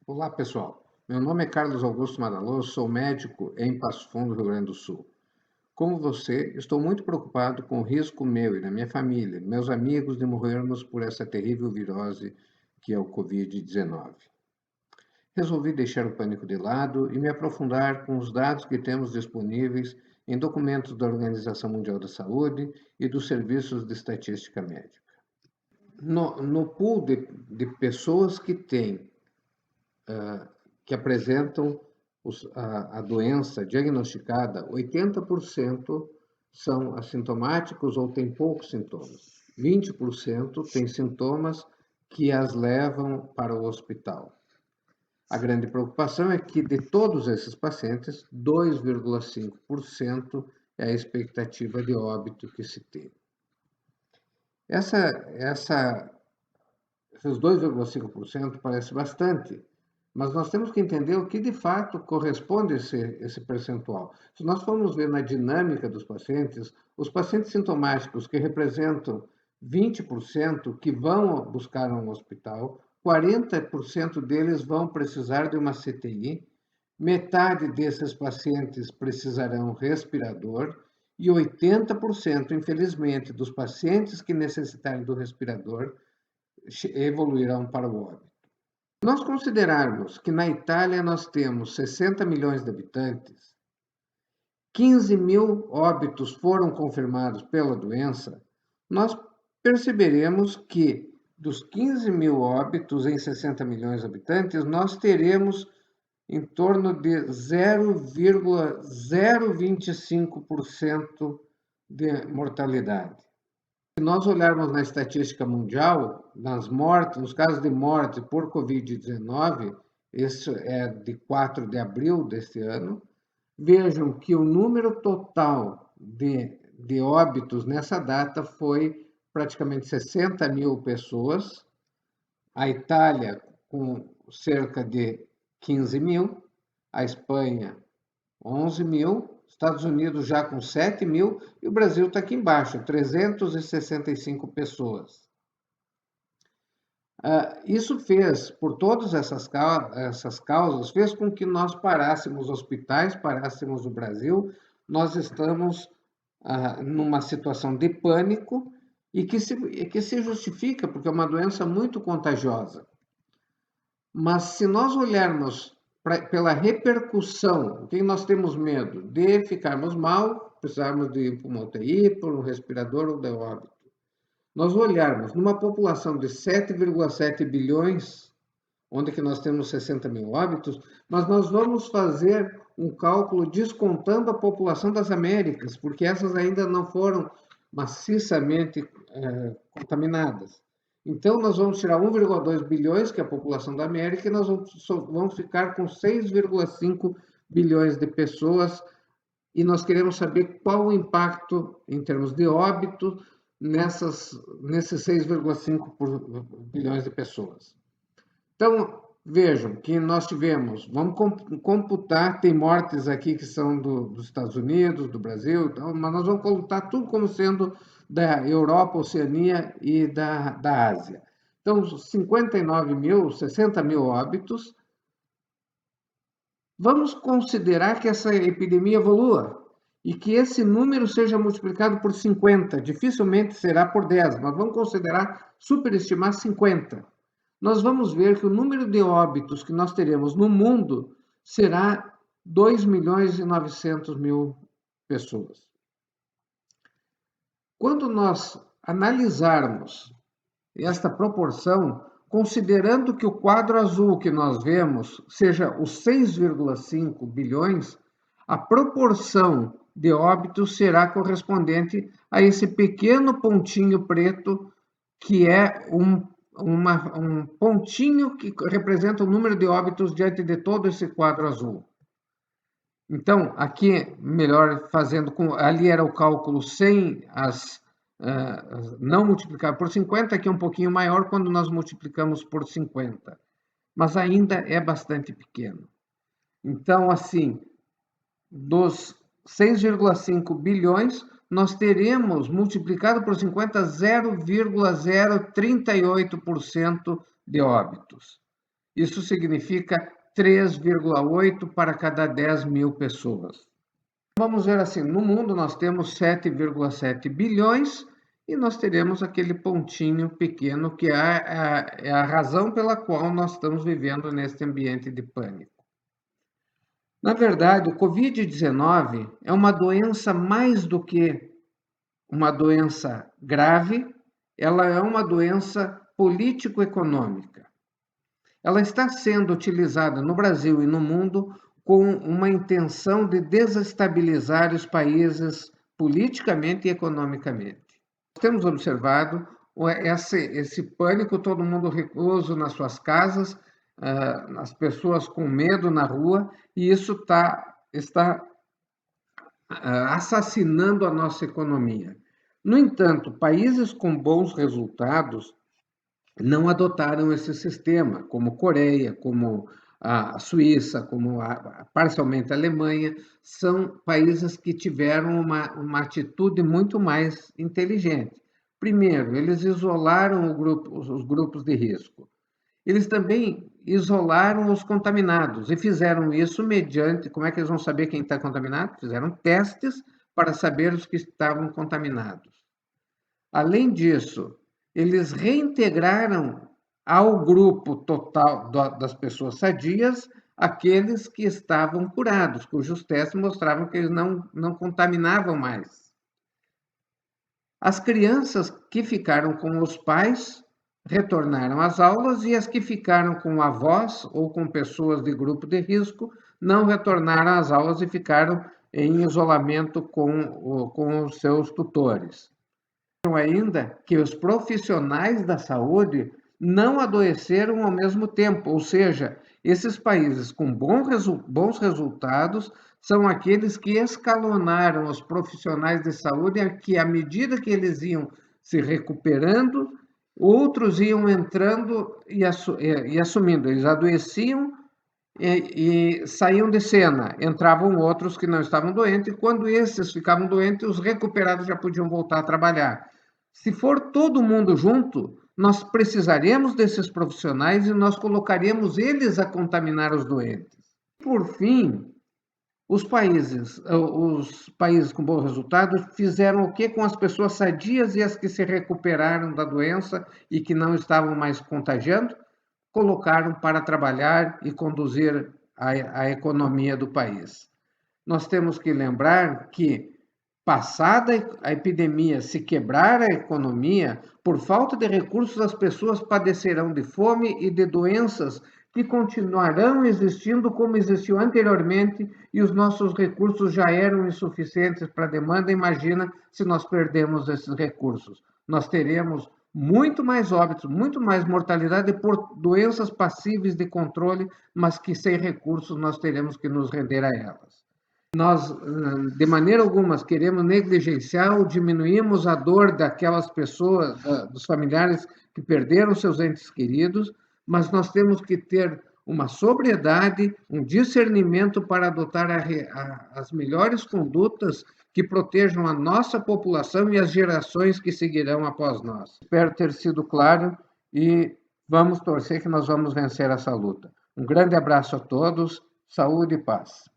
Olá, pessoal. Meu nome é Carlos Augusto Madaloso, sou médico em Passo Fundo, Rio Grande do Sul. Como você, estou muito preocupado com o risco meu e da minha família, meus amigos, de morrermos por essa terrível virose que é o Covid-19. Resolvi deixar o pânico de lado e me aprofundar com os dados que temos disponíveis em documentos da Organização Mundial da Saúde e dos serviços de estatística médica. No pool de pessoas que têm que apresentam a doença diagnosticada, 80% são assintomáticos ou têm poucos sintomas. 20% têm sintomas que as levam para o hospital. A grande preocupação é que, de todos esses pacientes, 2,5% é a expectativa de óbito que se tem. Esses 2,5% parece bastante, mas nós temos que entender o que de fato corresponde a esse percentual. Se nós formos ver na dinâmica dos pacientes, os pacientes sintomáticos que representam 20% que vão buscar um hospital, 40% deles vão precisar de uma CTI, metade desses pacientes precisarão respirador e 80%, infelizmente, dos pacientes que necessitarem do respirador evoluirão para o óbito. Se nós considerarmos que na Itália nós temos 60 milhões de habitantes, 15 mil óbitos foram confirmados pela doença, nós perceberemos que dos 15 mil óbitos em 60 milhões de habitantes, nós teremos em torno de 0,025% de mortalidade. Se nós olharmos na estatística mundial, nas mortes, nos casos de morte por Covid-19, isso é de 4 de abril deste ano, vejam que o número total de óbitos nessa data foi praticamente 60 mil pessoas, a Itália com cerca de 15 mil, a Espanha 11 mil, Estados Unidos já com 7 mil e o Brasil está aqui embaixo, 365 pessoas. Isso fez, por todas essas causas, fez com que nós parássemos hospitais, parássemos o Brasil. Nós estamos numa situação de pânico e que se justifica, porque é uma doença muito contagiosa. Mas se nós olharmos pela repercussão, o que nós temos medo? De ficarmos mal, precisarmos de ir para uma UTI, por um respirador ou de óbito. Nós olharmos numa população de 7,7 bilhões, onde que nós temos 60 mil óbitos, mas nós vamos fazer um cálculo descontando a população das Américas, porque essas ainda não foram maciçamente contaminadas. Então, nós vamos tirar 1,2 bilhões, que é a população da América, e nós vamos ficar com 6,5 bilhões de pessoas, e nós queremos saber qual o impacto em termos de óbito nesses 6,5 bilhões de pessoas. Então, vejam que nós tivemos, vamos computar, tem mortes aqui que são dos Estados Unidos, do Brasil, então, mas nós vamos computar tudo como sendo da Europa, Oceania e da Ásia. Então, 59 mil, 60 mil óbitos. Vamos considerar que essa epidemia evolua e que esse número seja multiplicado por 50, dificilmente será por 10, mas vamos considerar, superestimar 50. Nós vamos ver que o número de óbitos que nós teremos no mundo será 2 milhões e 900 mil pessoas. Quando nós analisarmos esta proporção, considerando que o quadro azul que nós vemos seja os 6,5 bilhões, a proporção de óbitos será correspondente a esse pequeno pontinho preto, que é um pontinho que representa o número de óbitos diante de todo esse quadro azul. Então, aqui, melhor fazendo ali era o cálculo sem não multiplicar por 50, que é um pouquinho maior quando nós multiplicamos por 50, mas ainda é bastante pequeno. Então, assim, dos 6,5 bilhões, nós teremos multiplicado por 50 0,038% de óbitos. Isso significa 3,8 para cada 10 mil pessoas. Vamos ver assim, no mundo nós temos 7,7 bilhões e nós teremos aquele pontinho pequeno que é a razão pela qual nós estamos vivendo neste ambiente de pânico. Na verdade, o Covid-19 é uma doença mais do que uma doença grave, ela é uma doença político-econômica. Ela está sendo utilizada no Brasil e no mundo com uma intenção de desestabilizar os países politicamente e economicamente. Temos observado esse pânico, todo mundo recluso nas suas casas, as pessoas com medo na rua, e isso está assassinando a nossa economia. No entanto, países com bons resultados não adotaram esse sistema, como Coreia, como a Suíça, como parcialmente a Alemanha, são países que tiveram uma atitude muito mais inteligente. Primeiro, eles isolaram os grupos de risco. Eles também isolaram os contaminados e fizeram isso mediante. Como é que eles vão saber quem está contaminado? Fizeram testes para saber os que estavam contaminados. Além disso, eles reintegraram ao grupo total das pessoas sadias aqueles que estavam curados, cujos testes mostravam que eles não contaminavam mais. As crianças que ficaram com os pais retornaram às aulas e as que ficaram com avós ou com pessoas de grupo de risco não retornaram às aulas e ficaram em isolamento com os seus tutores. Ainda que os profissionais da saúde não adoeceram ao mesmo tempo, ou seja, esses países com bons resultados são aqueles que escalonaram os profissionais de saúde, que à medida que eles iam se recuperando, outros iam entrando e assumindo. Eles adoeciam e saíam de cena, entravam outros que não estavam doentes, e quando esses ficavam doentes, os recuperados já podiam voltar a trabalhar. Se for todo mundo junto, nós precisaremos desses profissionais e nós colocaremos eles a contaminar os doentes. Por fim, os países com bons resultados fizeram o que com as pessoas sadias e as que se recuperaram da doença e que não estavam mais contagiando? Colocaram para trabalhar e conduzir a economia do país. Nós temos que lembrar que, passada a epidemia, se quebrar a economia, por falta de recursos, as pessoas padecerão de fome e de doenças que continuarão existindo como existiu anteriormente e os nossos recursos já eram insuficientes para a demanda. Imagina se nós perdemos esses recursos. Nós teremos muito mais óbitos, muito mais mortalidade por doenças passíveis de controle, mas que sem recursos nós teremos que nos render a elas. Nós, de maneira alguma, queremos negligenciar ou diminuirmos a dor daquelas pessoas, dos familiares que perderam seus entes queridos, mas nós temos que ter uma sobriedade, um discernimento para adotar as melhores condutas que protejam a nossa população e as gerações que seguirão após nós. Espero ter sido claro e vamos torcer que nós vamos vencer essa luta. Um grande abraço a todos, saúde e paz.